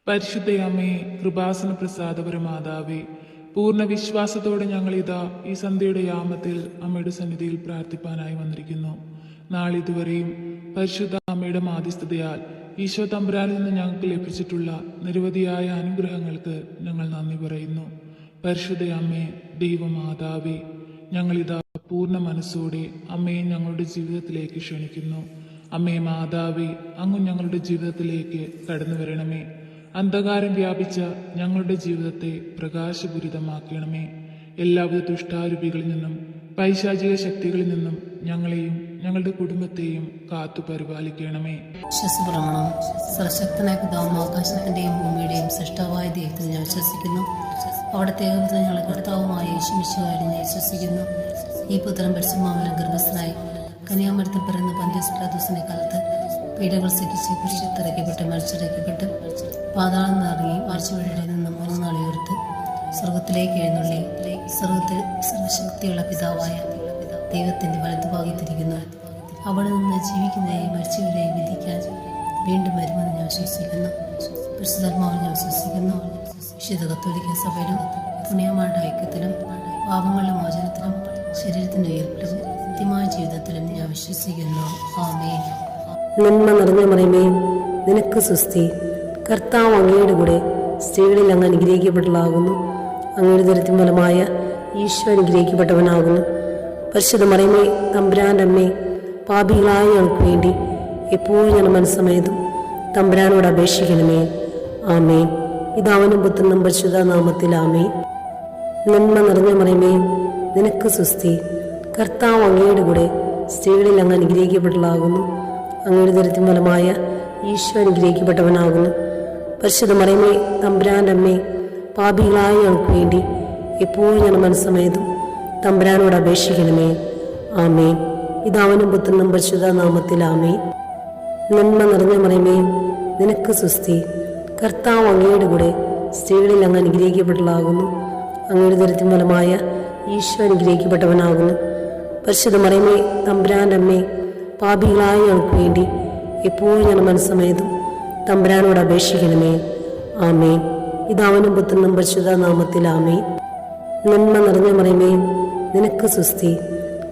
പരിശുദ്ധയമ്മേ, കൃപാസന പ്രസാദപരമാതാവേ, പൂർണ്ണ വിശ്വാസത്തോടെ ഞങ്ങളിതാ ഈ സന്ധ്യയുടെ യാമത്തിൽ അമ്മയുടെ സന്നിധിയിൽ പ്രാർത്ഥിപ്പാനായി വന്നിരിക്കുന്നു. നാളിതുവരെയും പരിശുദ്ധ അമ്മയുടെ മാധ്യസ്ഥതയാൽ ഈശോ തമ്പുരാനിൽ നിന്ന് ഞങ്ങൾക്ക് ലഭിച്ചിട്ടുള്ള നിരവധിയായ അനുഗ്രഹങ്ങൾക്ക് ഞങ്ങൾ നന്ദി പറയുന്നു. പരിശുദ്ധയമ്മേ, ദൈവമാതാവേ, ഞങ്ങളിതാ പൂർണ്ണ മനസ്സോടെ അമ്മയെ ഞങ്ങളുടെ ജീവിതത്തിലേക്ക് ക്ഷണിക്കുന്നു. അമ്മേ മാതാവേ, അങ്ങ് ഞങ്ങളുടെ ജീവിതത്തിലേക്ക് കടന്നു വരണമേ. അന്ധകാരം വ്യാപിച്ച ഞങ്ങളുടെ ജീവിതത്തെ പ്രകാശപൂരിതമാക്കണമേ. എല്ലാവിധ ദുഷ്ടാരൂപികളിൽ നിന്നും പൈശാചിക ശക്തികളിൽ നിന്നും ഞങ്ങളെയും ഞങ്ങളുടെ കുടുംബത്തെയും കാത്തു പരിപാലിക്കണമേ. വിശ്വസപ്രമാണം. സർവശക്തനായ പിതാവും ആകാശത്തിന്റെയും ഭൂമിയുടെയും സൃഷ്ടാവായ ദൈവത്തിൽ ഞാൻ വിശ്വസിക്കുന്നു. അവിടുത്തെ ഏകപുത്രൻ ഞങ്ങളുടെ കർത്താവുമായ യേശുമിശിഹായിൽ ഞാൻ വിശ്വസിക്കുന്നു. ഈ പുത്രൻ പരിശുദ്ധാത്മാവിൽ ഗർഭസ്ഥനായി കന്യാമരത്തിൽ പിറന്ന പന്തിയോസ് പിലാത്തോസിന്റെ കാലത്ത് പീഡകൾ സഹിച്ച് കുരിശിലിറക്കപ്പെട്ട് മരിച്ചിറക്കപ്പെട്ട് പാതാളം നിറങ്ങി മരിച്ചവരുടെ നിന്നും 3 നാൾ ഉയർത്ത് സ്വർഗത്തിലേക്ക് എഴുന്നള്ളി സ്വർഗത്തിൽ സർവശക്തിയുള്ള പിതാവായ ദൈവത്തിന്റെ വലതുഭാഗത്തിരിക്കുന്നു. അവിടെ നിന്ന് ജീവിക്കുന്നവരെയും മരിച്ചവരെയും വിധിക്കാൻ വീണ്ടും വരുമെന്ന് ഞാൻ വിശ്വസിക്കുന്നു. പരിശുദ്ധാത്മാവിൽ ഞാൻ വിശ്വസിക്കുന്നു. വിശുദ്ധ കത്തോലിക്ക സഭയിലും പുണ്യമാരുടെ ഐക്യത്തിലും പാപങ്ങളുടെ മോചനത്തിലും ശരീരത്തിന്റെ ഉയർപ്പിലും നിത്യമായ ജീവിതത്തിലും ഞാൻ വിശ്വസിക്കുന്നു. ആമേൻ. നന്മ നിറഞ്ഞ മറിയമേ, നിനക്ക് സ്വസ്തി. കർത്താവ് അങ്ങയുടെ കൂടെ സ്ത്രീകളിൽ അങ്ങ് അനുഗ്രഹിക്കപ്പെട്ടവളാകുന്നു. അങ്ങയുടെ ദുരിതത്തിൻ ഫലമായ ഈശോ അനുഗ്രഹിക്കപ്പെട്ടവനാകുന്നു. പരിശുദ്ധ മറിയമേ, തമ്പുരാൻ്റെ അമ്മേ, പാപികളായ ഞങ്ങൾക്ക് വേണ്ടി എപ്പോഴും ഞാൻ മനസ്സമേതും തമ്പുരാനോട് അപേക്ഷിക്കണമേ. ആമേൻ. പിതാവിനും പുത്രനും പരിശുദ്ധ നാമത്തിൽ ആമേൻ. നന്മ നിറഞ്ഞ മറിയമേ, നിനക്ക് സ്വസ്തി. കർത്താവ് അങ്ങയുടെ കൂടെ സ്ത്രീകളിൽ അങ്ങ് അനുഗ്രഹിക്കപ്പെട്ടവളാകുന്നു. അങ്ങയുടെ ദുരിതത്തിൻ ഫലമായ ഈശോ അനുഗ്രഹിക്കപ്പെട്ടവനാകുന്നു. പരിശുദ്ധ മറിയമേ, തമ്പുരാൻ്റെ അമ്മേ, പാപികളായ ഞങ്ങൾക്ക് വേണ്ടി എപ്പോഴും ഞാൻ മനസ്സമേതും തമ്പുരാനോട് അപേക്ഷിക്കണമേ. ആമേൻ. പിതാവിനും പുത്രനും പരിശുദ്ധ നാമത്തിൽ ആമേൻ. നന്മ നിറഞ്ഞ മറിയമേ, നിനക്ക് സ്വസ്തി. കർത്താവ് അങ്ങയുടെ കൂടെ സ്ത്രീകളിൽ അങ്ങ് അനുഗ്രഹിക്കപ്പെട്ടവളാകുന്നു. അങ്ങയുടെ ദുരിതത്തിൻ ഫലമായ ഈശോ അനുഗ്രഹിക്കപ്പെട്ടവനാകുന്നു. പരിശുദ്ധ മറിയമേ, തമ്പുരാൻ്റെ അമ്മേ, പാപികളായ ഞങ്ങൾക്ക് വേണ്ടി എപ്പോഴും ഞാൻ മനസ്സമേതും തമ്പുരാനോട് അപേക്ഷിക്കണമേ. ആമേൻ. പിതാവിനും പുത്രനും പരിശുദ്ധ നാമത്തിൽ ആമേൻ. നന്മ നിറഞ്ഞ മറിയമേ, നിനക്ക് സ്വസ്തി.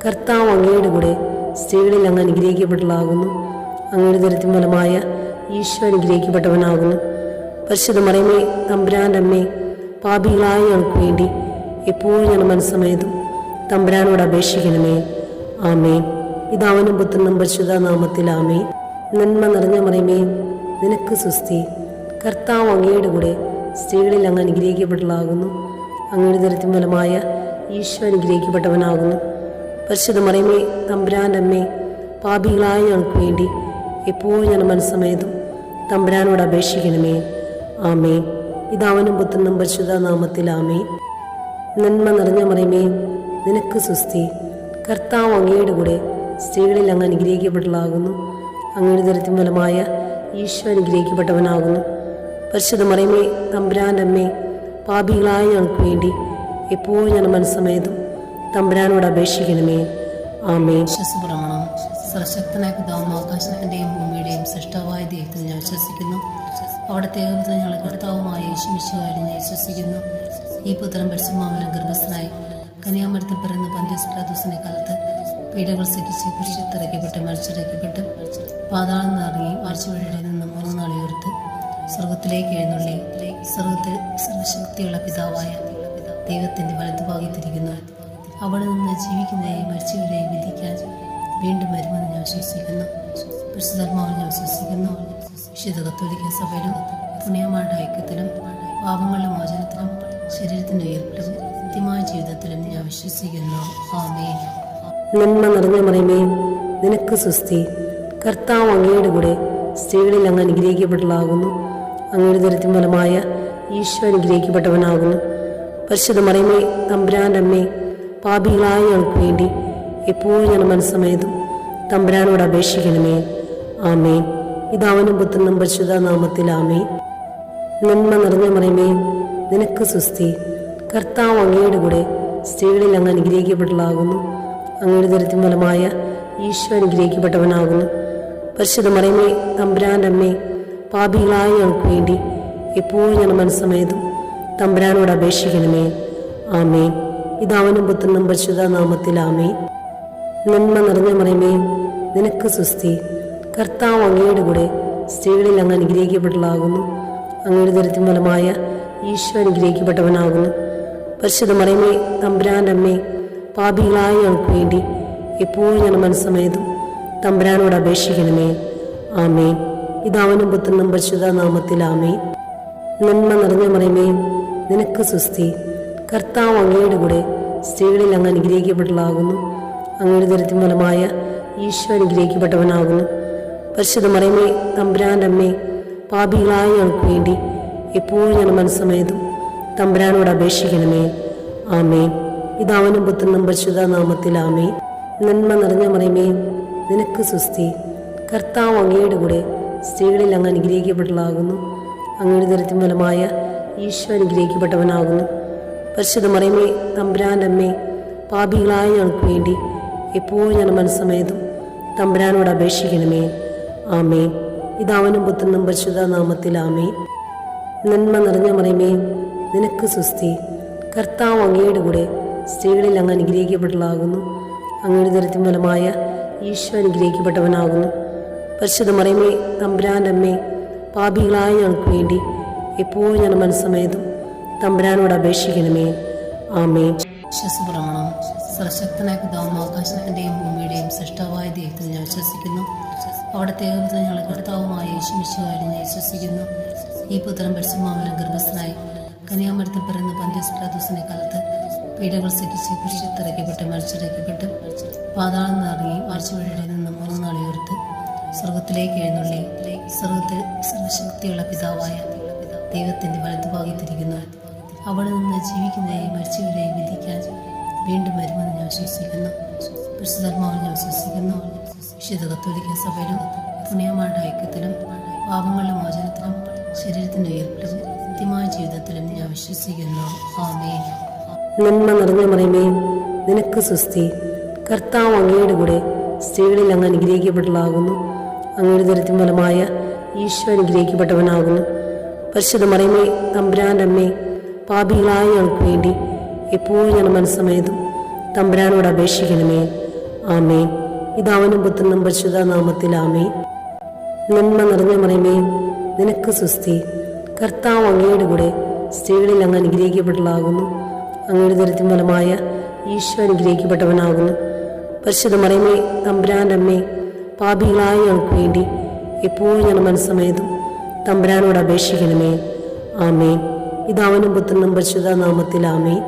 കർത്താവ് അങ്ങയുടെ കൂടെ സ്ത്രീകളിൽ അങ്ങ് അനുഗ്രഹിക്കപ്പെട്ടവളാകുന്നു. അങ്ങയുടെ ദുരിതത്തിൻ ഫലമായ ഈശോ അനുഗ്രഹിക്കപ്പെട്ടവനാകുന്നു. പരിശുദ്ധ മറിയമേ, തമ്പുരാൻ്റെ അമ്മേ, പാപികളായ ഞങ്ങൾക്ക് വേണ്ടി എപ്പോഴും ഞാൻ മനസ്സമേതും തമ്പുരാനോട് അപേക്ഷിക്കണമേ. ആമേൻ. പിതാവിനും പുത്രനും പരിശുദ്ധ നാമത്തിൽ ആമേൻ. നന്മ നിറഞ്ഞ മറിയമേ, നിനക്ക് സ്വസ്തി. കർത്താവ് അങ്ങയുടെ കൂടെ സ്ത്രീകളിൽ അങ്ങ് അനുഗ്രഹിക്കപ്പെട്ടവളാകുന്നു. അങ്ങയുടെ ദുരിതത്തിൻ ഫലമായ ഈശോ അനുഗ്രഹിക്കപ്പെട്ടവനാകുന്നു. പരിശുദ്ധ മറിയമേ, തമ്പുരാൻ്റെ അമ്മേ, പാപികളായ ഞങ്ങൾക്ക് വേണ്ടി എപ്പോഴും ഞാൻ മനസ്സമേതും തമ്പുരാനോട് അപേക്ഷിക്കണമേ. ആമേൻ. പിതാവിനും പുത്രനും പരിശുദ്ധ നാമത്തിൽ ആമേൻ. നന്മ നിറഞ്ഞ മറിയമേ, നിനക്ക് സ്വസ്തി. കർത്താവ് അങ്ങയുടെ കൂടെ സ്ത്രീകളിൽ അങ്ങ് അനുഗ്രഹിക്കപ്പെട്ടവളാകുന്നു. അങ്ങയുടെ ദുരിതത്തിൻ ഫലമായ ഈശോ അനുഗ്രഹിക്കപ്പെട്ടവനാകുന്നു. പരിശുദ്ധ മറിയമേ, തമ്പുരാൻ്റെ അമ്മേ, പാപികളായ ഞങ്ങൾക്ക് വേണ്ടി എപ്പോഴും ഞാൻ മനസ്സമേതും തമ്പുരാനോട് അപേക്ഷിക്കണമേ. ആമേൻ. വിശ്വസപ്രമാണം. സർവശക്തനായ പിതാവും ആകാശത്തിന്റെയും ഭൂമിയുടെയും സൃഷ്ടാവായ ദൈവത്തിൽ ഞാൻ വിശ്വസിക്കുന്നു. അവിടുത്തെ ഏകപുത്രൻ ഞങ്ങളുടെ കർത്താവുമായ യേശുമിശിഹായിൽ ഞാൻ വിശ്വസിക്കുന്നു. ഈ പുത്രൻ പരിശുദ്ധാത്മാവിൽ ഗർഭസ്ഥനായി കന്യാമരത്തിൽ പിറന്ന പന്തിയോസ് പിലാത്തോസിന്റെ കാലത്ത് പീഡകൾ സഹിച്ച് കുരിശിലിറക്കപ്പെട്ട് മരിച്ചിറക്കപ്പെട്ട് പാതാളം നിറങ്ങി മരിച്ചവരുടെ നിന്നും 3 നാൾ ഉയർത്ത് സ്വർഗത്തിലേക്ക് എഴുന്നള്ളി സ്വർഗത്തിൽ സർവശക്തിയുള്ള പിതാവായ ദൈവത്തിന്റെ വലതുഭാഗത്തിരിക്കുന്നു. അവിടെ നിന്ന് ജീവിക്കുന്നവരെയും മരിച്ചവരെയും വിധിക്കാൻ വീണ്ടും വരുമെന്ന് ഞാൻ വിശ്വസിക്കുന്നു. പരിശുദ്ധാത്മാവിൽ ഞാൻ വിശ്വസിക്കുന്നു. വിശുദ്ധ കത്തോലിക്ക സഭയിലും പുണ്യമാരുടെ ഐക്യത്തിലും പാപങ്ങളുടെ മോചനത്തിലും ശരീരത്തിന്റെ ഉയർപ്പിലും നിത്യമായ ജീവിതത്തിലും ഞാൻ വിശ്വസിക്കുന്നു. ആമേൻ. നന്മ നിറഞ്ഞ മറിയമേ, നിനക്ക് സ്വസ്തി. കർത്താവ് അങ്ങയുടെ കൂടെ സ്ത്രീകളിൽ അങ്ങ് അനുഗ്രഹിക്കപ്പെട്ടവളാകുന്നു. അങ്ങയുടെ ദുരിതത്തിൻ ഫലമായ ഈശോ അനുഗ്രഹിക്കപ്പെട്ടവനാകുന്നു. പരിശുദ്ധ മറിയമേ, തമ്പുരാൻ്റെ അമ്മേ, പാപികളായ ഞങ്ങൾക്ക് വേണ്ടി എപ്പോഴും ഞാൻ മനസ്സമേതും തമ്പുരാനോട് അപേക്ഷിക്കണമേ. ആമേൻ. പിതാവിനും പുത്രനും പരിശുദ്ധ നാമത്തിൽ ആമേൻ. നന്മ നിറഞ്ഞ മറിയമേ, നിനക്ക് സ്വസ്തി. കർത്താവ് അങ്ങയുടെ കൂടെ സ്ത്രീകളിൽ അങ്ങ് അനുഗ്രഹിക്കപ്പെട്ടവളാകുന്നു. അങ്ങയുടെ ദുരിതത്തിൻ ഫലമായ ഈശോ അനുഗ്രഹിക്കപ്പെട്ടവനാകുന്നു. പരിശുദ്ധ മറിയമേ, തമ്പുരാൻ്റെ അമ്മേ, പാപികളായ ഞങ്ങൾക്ക് വേണ്ടി എപ്പോഴും ഞാൻ മനസ്സമേതും തമ്പുരാനോട് അപേക്ഷിക്കണമേ. ആമേൻ. പിതാവിനും പുത്രനും പരിശുദ്ധ നാമത്തിൽ ആമേൻ. നന്മ നിറഞ്ഞ മറിയമേ, നിനക്ക് സുസ്തി. കർത്താവ് അങ്ങയുടെ കൂടെ സ്ത്രീകളിൽ അങ്ങ് അനുഗ്രഹിക്കപ്പെട്ടതാകുന്നു. അങ്ങയുടെ ദരിദ്രം ഫലമായ ഈശോ അനുഗ്രഹിക്കപ്പെട്ടവനാകുന്നു. പരിശുദ്ധ മറിയമേ, തമ്പുരാൻ്റെ അമ്മേ, പാപികളായ ഞങ്ങൾക്ക് വേണ്ടി എപ്പോഴും ഞാൻ മനസ്സമേതും തമ്പുരാനോട് അപേക്ഷിക്കണമേ. ആമേൻ. പിതാവിനും പുത്രനും പരിശുദ്ധ നാമത്തിൽ ആമേൻ. നന്മ നിറഞ്ഞ മറിയമേ, നിനക്ക് സുസ്തി. കർത്താവ് അങ്ങയുടെ കൂടെ സ്ത്രീകളിൽ അങ്ങ് അനുഗ്രഹിക്കപ്പെട്ടതാകുന്നു. അങ്ങയുടെ ദരിദ്രം ഫലമായ ഈശോ അനുഗ്രഹിക്കപ്പെട്ടവനാകുന്നു. പരിശുദ്ധ മറിയമേ, തമ്പുരാൻ്റെ അമ്മേ, പാപികളായ ഞങ്ങൾക്ക് വേണ്ടി എപ്പോഴും ഞാൻ മനസ്സമേതും തമ്പുരാനോട് അപേക്ഷിക്കണമേ. ആമേൻ. പിതാവിനും പുത്രനും പരിശുദ്ധ നാമത്തിൽ ആമേൻ. നന്മ നിറഞ്ഞ മറിയമേ, നിനക്ക് സുസ്തി. കർത്താവ് അങ്ങയുടെ കൂടെ സ്ത്രീകളിൽ അങ്ങ് അനുഗ്രഹിക്കപ്പെട്ടതാകുന്നു. അങ്ങയുടെ ദരിദ്രം ഫലമായ ഈശോ അനുഗ്രഹിക്കപ്പെട്ടവനാകുന്നു. പരിശുദ്ധ മറിയമേ, തമ്പുരാൻ്റെ അമ്മേ, പാപികളായ ഞങ്ങൾക്ക് വേണ്ടി എപ്പോഴും ഞാൻ മനസ്സമേതും തമ്പുരാനോട് അപേക്ഷിക്കണമേ. ആമേൻ. പിതാവിനും പുത്രനും പരിശുദ്ധ നാമത്തിൽ ആമേൻ. നന്മ നിറഞ്ഞ മറിയമേ, നിനക്ക് സുസ്തി. കർത്താവ് അങ്ങയുടെ കൂടെ സ്ത്രീകളിൽ അങ്ങ് അനുഗ്രഹിക്കപ്പെട്ടതാകുന്നു. അങ്ങയുടെ ദരിദ്രം ഫലമായ ഈശോ അനുഗ്രഹിക്കപ്പെട്ടവനാകുന്നു. പരിശുദ്ധ മറിയമേ, തമ്പുരാൻ്റെ അമ്മേ, പാപികളായ ഞങ്ങൾക്ക് വേണ്ടി എപ്പോഴും ഞാൻ മനസ്സമേതും തമ്പുരാനോട് അപേക്ഷിക്കണമേ. ആമേൻ. വിശ്വാസപ്രമാണം. സർവശക്തനായ പിതാവും ആകാശത്തിൻ്റെയും ഭൂമിയുടെയും സൃഷ്ടാവായ ദൈവത്തിൽ ഞാൻ വിശ്വസിക്കുന്നു. അവിടുത്തെ ഏകപുത്രൻ ഞങ്ങളുടെ കർത്താവുമായ യേശുമിശിഹായിൽ ഞാൻ വിശ്വസിക്കുന്നു. ഈ പുത്രൻ പരിശുദ്ധാത്മാവിനാൽ ഗർഭസ്ഥനായി കന്യാമരത്തിൽ പിറന്ന പന്തിയോസ് പിലാത്തോസിന്റെ കാലത്ത് പീഡകൾ സഹിച്ച് കുരിശിൽ മരിച്ചിറക്കപ്പെട്ട് പാതാളം നിറങ്ങി മരിച്ചവരുടെ നിന്ന് 3 നാൾ ഉയർത്ത് സ്വർഗത്തിലേക്ക് എഴുന്നള്ളി സ്വർഗത്തിൽ സർവശക്തിയുള്ള പിതാവായ ദൈവത്തിന്റെ വലതുഭാഗത്തിരിക്കുന്നു. അവിടെ നിന്ന് ജീവിക്കുന്നവരെയും മരിച്ചവരെയും വിധിക്കാൻ വീണ്ടും വരുമെന്ന് ഞാൻ വിശ്വസിക്കുന്നു. പരിശുദ്ധാത്മാവിൽ ഞാൻ വിശ്വസിക്കുന്നു. വിശുദ്ധ കത്തോലിക്ക സഭയിലും പുണ്യമാരുടെ ഐക്യത്തിലും പാപങ്ങളുടെ മോചനത്തിലും ശരീരത്തിന്റെ ഉയർപ്പിലും നിത്യമായ ജീവിതത്തിലും ഞാൻ വിശ്വസിക്കുന്നു. ആമേൻ. നന്മ നിറഞ്ഞ മറിയമേ, നിനക്ക് സുസ്തി. കർത്താവ് അങ്ങയുടെ കൂടെ സ്ത്രീകളിൽ അങ്ങ് അനുഗ്രഹിക്കപ്പെട്ടതാകുന്നു. അങ്ങയുടെ ദരിദ്രം ഫലമായ ഈശോ അനുഗ്രഹിക്കപ്പെട്ടവനാകുന്നു. പരിശുദ്ധ മറിയമേ, തമ്പുരാൻ്റെ അമ്മേ, പാപികളായ ഞങ്ങൾക്ക് വേണ്ടി എപ്പോഴും ഞാൻ മനസ്സമേതും തമ്പുരാനോട് അപേക്ഷിക്കണമേ. ആമേൻ. പിതാവിനും പുത്രനും പരിശുദ്ധ നാമത്തിൽ ആമേൻ. നന്മ നിറഞ്ഞ മറിയമേ, നിനക്ക് സുസ്തി. കർത്താവ് അങ്ങയുടെ കൂടെ സ്ത്രീകളിൽ അങ്ങ് അനുഗ്രഹിക്കപ്പെട്ടതാകുന്നു. അങ്ങയുടെ ദരിദ്രം ഫലമായ ഈശോ അനുഗ്രഹിക്കപ്പെട്ടവനാകുന്നു. പരിശുദ്ധ മറിയമേ, തമ്പുരാൻ്റെ അമ്മേ, പാപികളായ ഞങ്ങൾക്ക് വേണ്ടി എപ്പോഴും ഞാൻ മനസ്സമേതും തമ്പുരാനോട് അപേക്ഷിക്കണമേ. ആമേൻ. പിതാവിനും പുത്രനും പരിശുദ്ധ നാമത്തിൽ ആമേൻ.